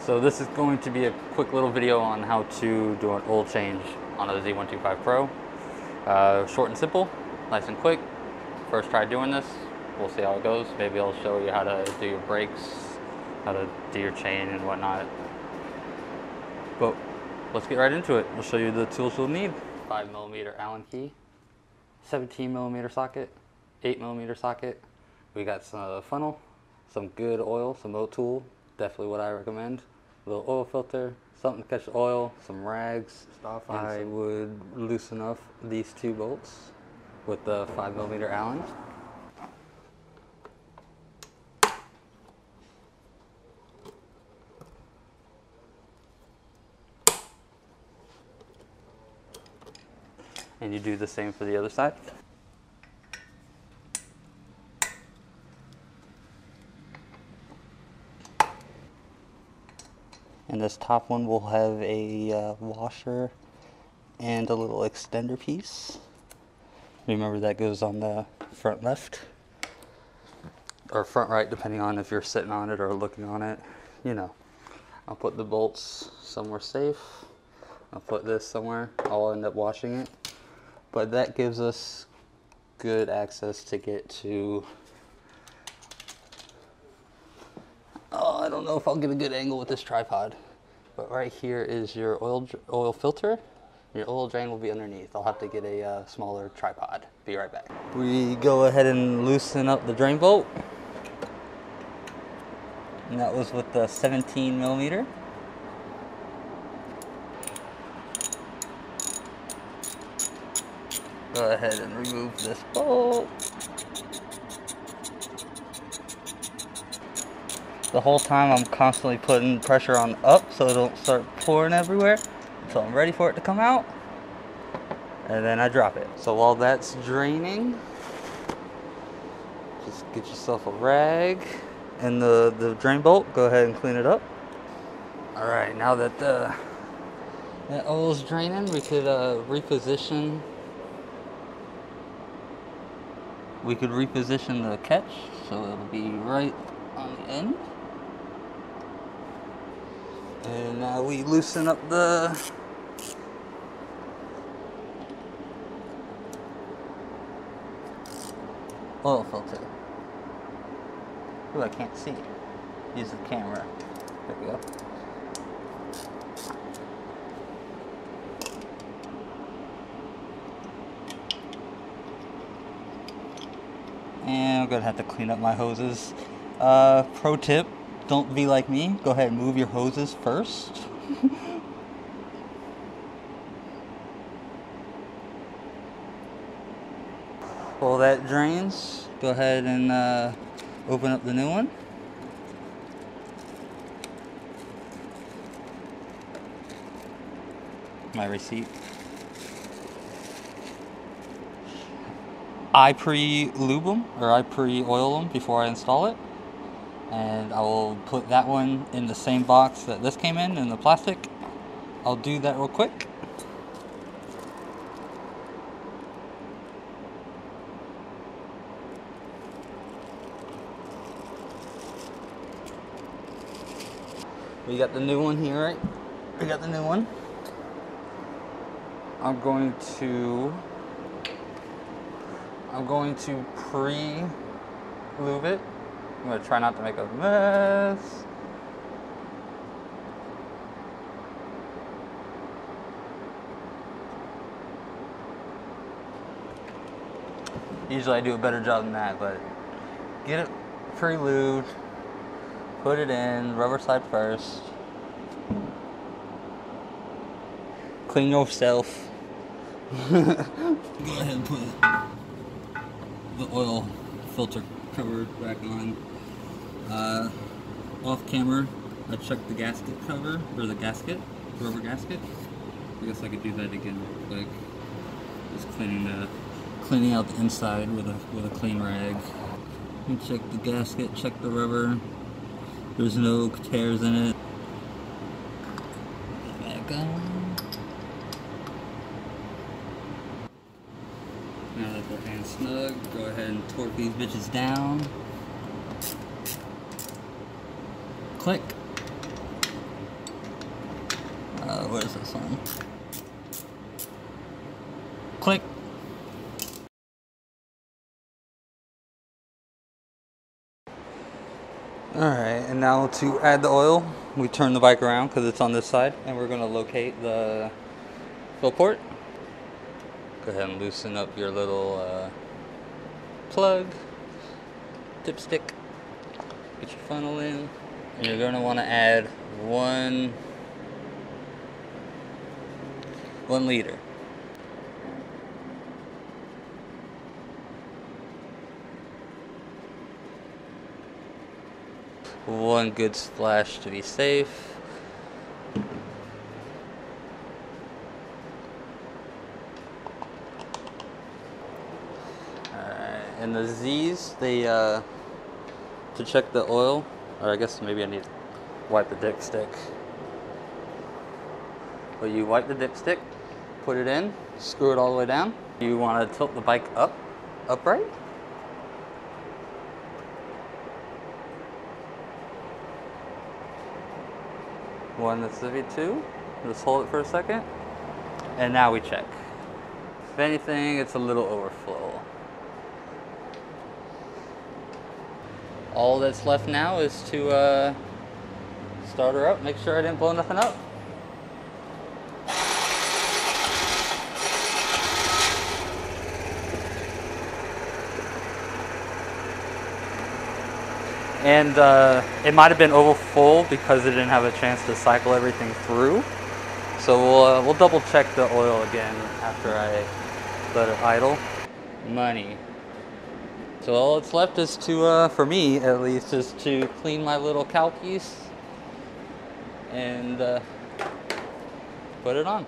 So this is going to be a quick little video on how to do an oil change on a Z125 Pro. Short and simple, nice and quick. First try doing this, we'll see how it goes. Maybe I'll show you how to do your brakes, how to do your chain and whatnot. But let's get right into it. I'll show you the tools you'll need. 5mm Allen key, 17mm socket, 8mm socket. We got some funnel, some good oil, some O'Toole, definitely what I recommend. A little oil filter, something to catch the oil, some rags. I would loosen up these two bolts with the 5mm Allen. And you do the same for the other side. And this top one will have a washer and a little extender piece. Remember that goes on the front left or front right, depending on if you're sitting on it or looking on it. You know, I'll put the bolts somewhere safe. I'll put this somewhere. I'll end up washing it. But that gives us good access to get to, I don't know if I'll get a good angle with this tripod, but right here is your oil filter. Your oil drain will be underneath. I'll have to get a smaller tripod. Be right back. We go ahead and loosen up the drain bolt. And that was with the 17mm. Go ahead and remove this bolt. The whole time I'm constantly putting pressure on up so it don't start pouring everywhere. So I'm ready for it to come out. And then I drop it. So while that's draining, just get yourself a rag and the drain bolt. Go ahead and clean it up. Alright, now that that oil's draining, we could reposition. We could reposition the catch so it'll be right on the end. And now we loosen up the oil filter. Ooh, I can't see. Use the camera. There we go. And I'm gonna have to clean up my hoses. Pro tip, don't be like me. Go ahead and move your hoses first. While that drains, go ahead and open up the new one. My receipt. I pre-lube them, or I pre-oil them before I install it. And I will put that one in the same box that this came in the plastic. I'll do that real quick. We got the new one here, right? We got the new one. I'm going to pre-lube it. I'm going to try not to make a mess. Usually I do a better job than that, but get it pre-lubed, put it in, rubber side first. Clean yourself. Go ahead and put the oil filter cover back on. Off camera, I checked the gasket cover, or the gasket, rubber gasket. I guess I could do that again real quick. Just cleaning out the inside with a clean rag. And check the gasket, check the rubber. There's no tears in it. Back on. Now that they're hand snug, go ahead and torque these bitches down. Click. Where's this one? Click. Alright, and now to add the oil, we turn the bike around because it's on this side, and we're going to locate the fill port. Go ahead and loosen up your little plug, dipstick, get your funnel in, and you're going to want to add 1 liter. One good splash to be safe. Alright, and the Z's, they to check the oil, or I guess maybe I need to wipe the dipstick. But you wipe the dipstick, put it in, screw it all the way down. You want to tilt the bike upright. One that's V2, just hold it for a second, and now we check. If anything, it's a little overflow. All that's left now is to start her up, make sure I didn't blow nothing up. And it might have been over full because it didn't have a chance to cycle everything through. So we'll double check the oil again after I let it idle. Money. So all that's left is to, for me at least, is to clean my little cow piece and put it on.